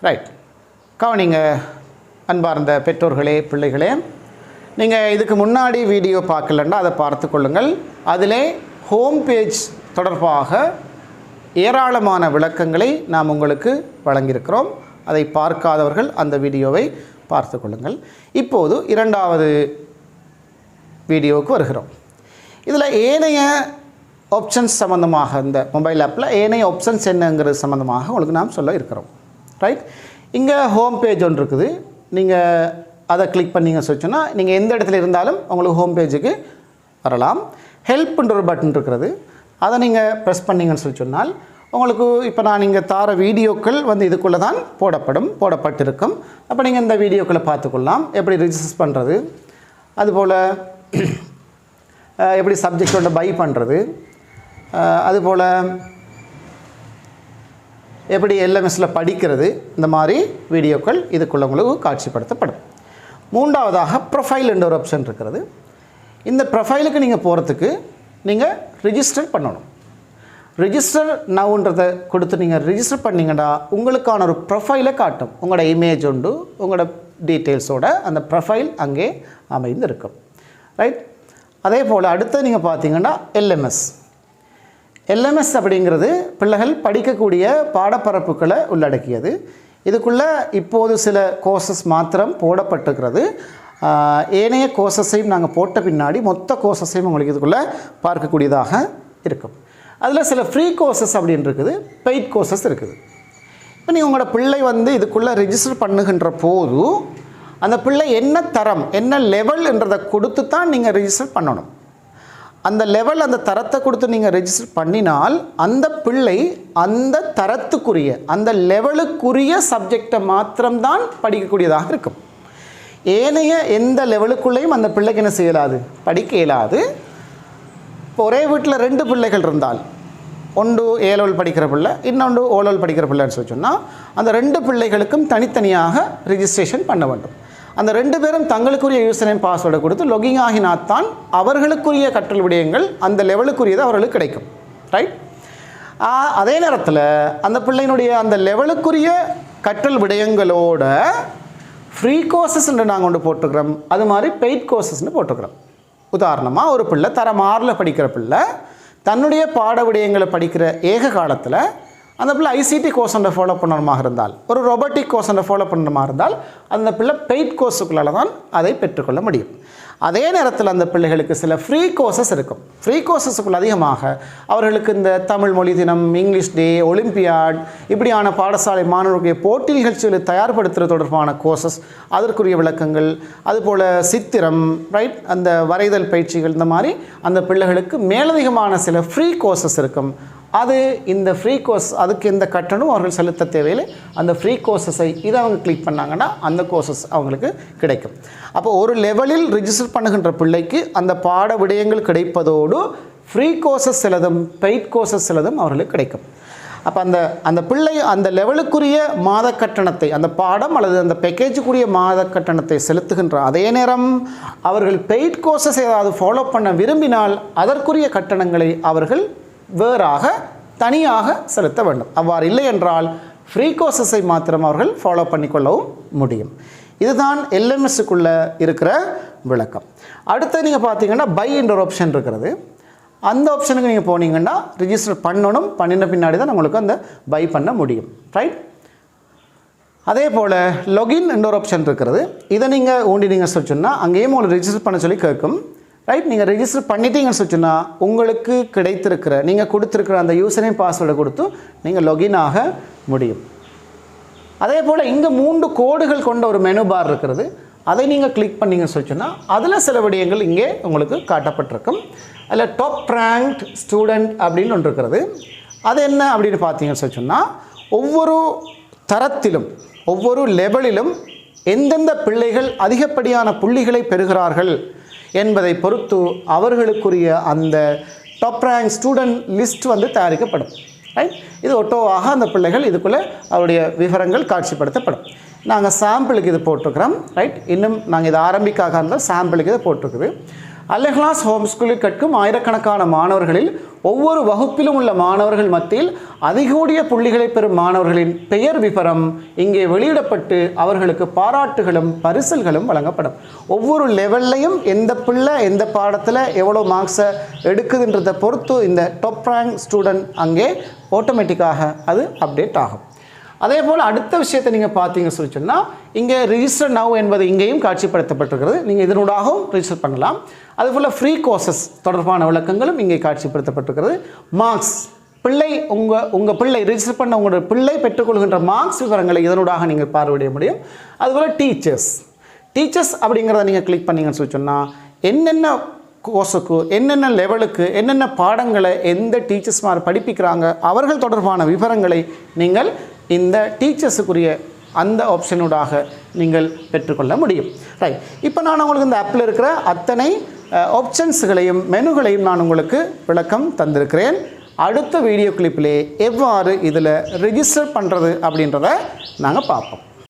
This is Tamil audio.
ரைட். கவனிங்க அன்பார்ந்த பெற்றோர்களே, பிள்ளைகளே, நீங்கள் இதுக்கு முன்னாடி வீடியோ பார்க்கலன்னா அதை பார்த்து கொள்ளுங்கள். அதிலே ஹோம் பேஜ் தொடர்பாக ஏராளமான விளக்கங்களை நாம் உங்களுக்கு வழங்கியிருக்கிறோம். அதை பார்க்காதவர்கள் அந்த வீடியோவை பார்த்து கொள்ளுங்கள். இப்போது இரண்டாவது வீடியோவுக்கு வருகிறோம். இதில் ஏனைய ஆப்ஷன்ஸ் சம்மந்தமாக, இந்த மொபைல் ஆப்பில் ஏனைய ஆப்ஷன்ஸ் என்னங்கிறது சம்மந்தமாக உங்களுக்கு நாம் சொல்ல இருக்கிறோம். ரைட். இங்கே ஹோம் பேஜ் ஒன்று இருக்குது. நீங்கள் அதை கிளிக் பண்ணிங்கன்னு சொல்லிச்சோன்னா நீங்கள் எந்த இடத்துல இருந்தாலும் உங்களுக்கு ஹோம் பேஜுக்கு வரலாம். ஹெல்ப்ன்ற ஒரு பட்டன் இருக்கிறது. அதை நீங்கள் ப்ரெஸ் பண்ணிங்கன்னு சொல்லி சொன்னால் உங்களுக்கு இப்போ நான் இங்கே தார வீடியோக்கள் வந்து இதுக்குள்ளே தான் போடப்பட்டிருக்கும். அப்போ நீங்கள் இந்த வீடியோக்களை பார்த்துக்கொள்ளலாம். எப்படி ரிஜிஸ்டர் பண்ணுறது, அதுபோல் எப்படி சப்ஜெக்டோட பை பண்ணுறது, அதுபோல் எப்படி எல்எம்எஸில் படிக்கிறது, இந்த மாதிரி வீடியோக்கள் இதுக்குள்ள உங்களுக்கு காட்சிப்படுத்தப்படும். மூன்றாவதாக ப்ரொஃபைல் என்ற ஒரு ஆப்ஷன் இருக்கிறது. இந்த ப்ரொஃபைலுக்கு நீங்கள் போகிறதுக்கு நீங்கள் ரிஜிஸ்டர் பண்ணணும். ரிஜிஸ்டர் நவுன்றதை கொடுத்து நீங்கள் ரிஜிஸ்டர் பண்ணிங்கன்னா உங்களுக்கான ஒரு ப்ரொஃபைலை காட்டும். உங்களோட இமேஜ் உண்டு, உங்களோட டீட்டெயில்ஸோட அந்த ப்ரொஃபைல் அங்கே அமைந்து இருக்கும். ரைட். அதே போல் அடுத்து நீங்கள் பார்த்தீங்கன்னா எல்எம்எஸ் அப்படிங்கிறது பிள்ளைகள் படிக்கக்கூடிய பாடப்பரப்புகளை உள்ளடக்கியது. இதுக்குள்ளே இப்போது சில கோர்சஸ் மாத்திரம் போடப்பட்டிருக்கிறது. ஏனைய கோர்சஸையும் நாங்கள் போட்ட பின்னாடி மொத்த கோர்சஸையும் உங்களுக்கு இதுக்குள்ளே பார்க்கக்கூடியதாக இருக்கும். அதில் சில ஃப்ரீ கோர்சஸ் அப்படின்னு இருக்குது, பெய்ட் கோர்சஸ் இருக்குது. இப்போ நீங்கள் உங்களோட பிள்ளை வந்து இதுக்குள்ளே ரிஜிஸ்டர் பண்ணுகின்ற போது அந்த பிள்ளை என்ன தரம், என்ன லெவல் என்றதை கொடுத்து தான் நீங்கள் ரிஜிஸ்டர் பண்ணணும். அந்த லெவல், அந்த தரத்தை கொடுத்து நீங்கள் ரெஜிஸ்டர் பண்ணினால் அந்த பிள்ளை அந்த தரத்துக்குரிய, அந்த லெவலுக்குரிய சப்ஜெக்டை மாத்திரம்தான் படிக்கக்கூடியதாக இருக்கும். ஏனைய எந்த லெவலுக்குள்ளேயும் அந்த பிள்ளைக்கு என்ன செய்யலாது, படிக்க இயலாது. இப்போ ஒரே வீட்டில் 2 பிள்ளைகள் இருந்தால், ஒன்று ஏ லெவல் படிக்கிற பிள்ளை, இன்னொன்று ஓ லெவல் படிக்கிற பிள்ளைன்னு சொல்லி சொன்னால் அந்த 2 பிள்ளைகளுக்கும் தனித்தனியாக ரிஜிஸ்ட்ரேஷன் பண்ண வேண்டும். அந்த 2 பேரும் தங்களுக்குரிய யூசர் நேம் பாஸ்வேர்டை கொடுத்து லொகிங் ஆகினாத்தான் அவர்களுக்குரிய கற்றல் விடயங்கள் அந்த லெவலுக்குரியது அவர்களுக்கு கிடைக்கும். ரைட். அதே நேரத்தில் அந்த பிள்ளையினுடைய அந்த லெவலுக்குரிய கற்றல் விடயங்களோட ஃப்ரீ கோர்சஸ் என்று நாங்கள் கொண்டு போட்டுக்கிறோம், அது மாதிரி பெய்ட் கோர்சஸ்ன்னு போட்டுக்கிறோம். உதாரணமாக ஒரு பிள்ளை தரம் 6 படிக்கிற பிள்ளை தன்னுடைய பாட விடயங்களை படிக்கிற ஏக காலத்தில் அந்த பிள்ளை ஐசிடி கோர்ஸ் ஒன்றை ஃபாலோ பண்ணணுமாக இருந்தால், ஒரு ரொபோட்டிக் கோர்ஸ் ஒன்றை ஃபாலோ பண்ணணுமாக இருந்தால் அந்த பிள்ளை பெய்ட் கோர்ஸுக்குள்ளால் தான் அதை பெற்றுக்கொள்ள முடியும். அதே நேரத்தில் அந்த பிள்ளைகளுக்கு சில ஃப்ரீ கோர்சஸ் இருக்கும். ஃப்ரீ கோர்சஸுக்குள்ள அதிகமாக அவர்களுக்கு இந்த தமிழ் மொழி தினம், இங்கிலீஷ் டே, ஒலிம்பியாட், இப்படியான பாடசாலை மாணவர்களுடைய போட்டி நிகழ்ச்சிகளை தயார்படுத்துகிற தொடர்பான கோர்சஸ், அதற்குரிய விளக்கங்கள், அதுபோல் சித்திரம், ரைட், அந்த வரைதல் பயிற்சிகள், இந்த மாதிரி அந்த பிள்ளைகளுக்கு மேலதிகமான சில ஃப்ரீ கோர்சஸ் இருக்கும். அது இந்த ஃப்ரீ கோர்ஸ், அதுக்கு எந்த கட்டணம் அவர்கள் செலுத்த தேவையில்லை. அந்த ஃப்ரீ கோர்சஸை இதை அவங்க கிளிக் பண்ணாங்கன்னா அந்த கோர்சஸ் அவங்களுக்கு கிடைக்கும். அப்போ ஒரு லெவலில் ரிஜிஸ்டர் பண்ணுகின்ற பிள்ளைக்கு அந்த பாட விடயங்கள் கிடைப்பதோடு ஃப்ரீ கோர்சஸ் சிலதும் பெய்ட் கோர்சஸ் சிலதும் அவர்களுக்கு கிடைக்கும். அப்போ அந்த பிள்ளை அந்த லெவலுக்குரிய மாத கட்டணத்தை, அந்த பாடம் அல்லது அந்த பேக்கேஜுக்குரிய மாத கட்டணத்தை செலுத்துகின்ற அதே நேரம் அவர்கள் பெய்ட் கோர்சஸ் ஏதாவது ஃபாலோ பண்ண விரும்பினால் அதற்குரிய கட்டணங்களை அவர்கள் வேறாக தனியாக செலுத்த வேண்டும். அவ்வாறு இல்லை என்றால் ஃப்ரீ கோர்சஸை மாத்திரம் அவர்கள் ஃபாலோ பண்ணிக்கொள்ளவும் முடியும். இதுதான் எல்எம்எஸ்ஸுக்குள்ளே இருக்கிற விளக்கம். அடுத்து நீங்கள் பார்த்தீங்கன்னா பை என்ற ஒரு ஆப்ஷன் இருக்கிறது. அந்த ஆப்ஷனுக்கு நீங்கள் போனீங்கன்னா ரிஜிஸ்டர் பண்ணணும், பண்ணின பின்னாடி தான் உங்களுக்கு அந்த பை பண்ண முடியும். ரைட். அதே போல் லொகின் என்ற ஒரு ஆப்ஷன் இருக்கிறது. இதை நீங்கள் ஊண்டினீங்கன்னு சொன்னால் அங்கேயும் உங்களுக்கு ரிஜிஸ்டர் பண்ண சொல்லி கேட்கும். ரைட். நீங்கள் ரெஜிஸ்டர் பண்ணிட்டீங்கன்னு சொன்னால் உங்களுக்கு கிடைத்திருக்கிற, நீங்கள் கொடுத்துருக்கிற அந்த யூசர் நேம் பாஸ்வேர்டை கொடுத்து நீங்கள் லொகின் ஆக முடியும். அதே போல் இங்கே 3 கோடுகள் கொண்ட ஒரு மெனு பார் இருக்கிறது. அதை நீங்கள் கிளிக் பண்ணிங்கன்னு சொன்னால் அதில் சில விடயங்கள் இங்கே உங்களுக்கு காட்டப்பட்டிருக்கும். அதில் டாப் ரேங்க்ட் ஸ்டூடெண்ட் அப்படின்னு ஒன்று இருக்கிறது. அது என்ன அப்படின்னு பார்த்தீங்கன்னு சொன்னால் ஒவ்வொரு தரத்திலும் ஒவ்வொரு லெவலிலும் எந்தெந்த பிள்ளைகள் அதிகப்படியான புள்ளிகளை பெறுகிறார்கள் என்பதை பொறுத்து அவர்களுக்குரிய அந்த டாப் ரேங்க் ஸ்டூடெண்ட் லிஸ்ட் வந்து தயாரிக்கப்படும். ரைட். இது ஒட்டோவாக அந்த பிள்ளைகள் இதுக்குள்ளே அவருடைய விவரங்கள் காட்சிப்படுத்தப்படும். நாங்கள் சாம்பிளுக்கு இது போட்டிருக்கிறோம். ரைட். இன்னும் நாங்கள் இதை ஆரம்பிக்காக இருந்தால் சாம்பிளுக்கு இதை போட்டிருக்குது. அல் இஹ்லாஸ் ஹோம் ஸ்கூலில் கற்கும் ஆயிரக்கணக்கான மாணவர்களில் ஒவ்வொரு வகுப்பிலும் உள்ள மாணவர்கள் மத்தியில் அதிகூடிய புள்ளிகளை பெறும் மாணவர்களின் பெயர் விவரம் இங்கே வெளியிடப்பட்டு அவர்களுக்கு பாராட்டுகளும் பரிசல்களும் வழங்கப்படும். ஒவ்வொரு லெவல்லையும் எந்த பிள்ளை எந்த பாடத்தில் எவ்வளோ மார்க்ஸை எடுக்குதுன்றதை பொறுத்து இந்த டாப் ரேங்க் ஸ்டூடெண்ட் அங்கே ஆட்டோமேட்டிக்காக அது அப்டேட் ஆகும். அதே போல் அடுத்த விஷயத்தை நீங்கள் பார்த்தீங்கன்னு சொல்லி சொன்னால் இங்கே ரிஜிஸ்டர் நவ் என்பது இங்கேயும் காட்சிப்படுத்தப்பட்டிருக்கிறது. நீங்கள் இதனூடாகவும் ரிஜிஸ்டர் பண்ணலாம். அதுபோல் ஃப்ரீ கோர்சஸ் தொடர்பான விளக்கங்களும் இங்கே காட்சிப்படுத்தப்பட்டிருக்கிறது. மார்க்ஸ் பிள்ளை உங்கள் பிள்ளை ரிஜிஸ்டர் பண்ண உங்களோட பிள்ளை பெற்றுக்கொள்கின்ற மார்க்ஸ் விவரங்களை இதனூடாக நீங்கள் பார்வையிட முடியும். அதுபோல் டீச்சர்ஸ் அப்படிங்கிறத நீங்கள் கிளிக் பண்ணிங்கன்னு சொல்லி சொன்னால் என்னென்ன கோர்ஸுக்கு என்னென்ன லெவலுக்கு என்னென்ன பாடங்களை எந்த டீச்சர்ஸ்மார் படிப்பிக்கிறாங்க அவர்கள் தொடர்பான விவரங்களை நீங்கள் இந்த டீச்சர்ஸுக்குரிய அந்த ஆப்ஷனூடாக நீங்கள் பெற்றுக்கொள்ள முடியும். ரைட், இப்போ நான் உங்களுக்கு இந்த ஆப்பில் இருக்கிற அத்தனை ஆப்ஷன்ஸுகளையும் மெனுகளையும் நான் உங்களுக்கு விளக்கம் தந்திருக்கிறேன். அடுத்த வீடியோ கிளிப்பிலே எவ்வாறு இதில் ரெஜிஸ்டர் பண்ணுறது அப்படின்றத நாங்கள் பார்ப்போம்.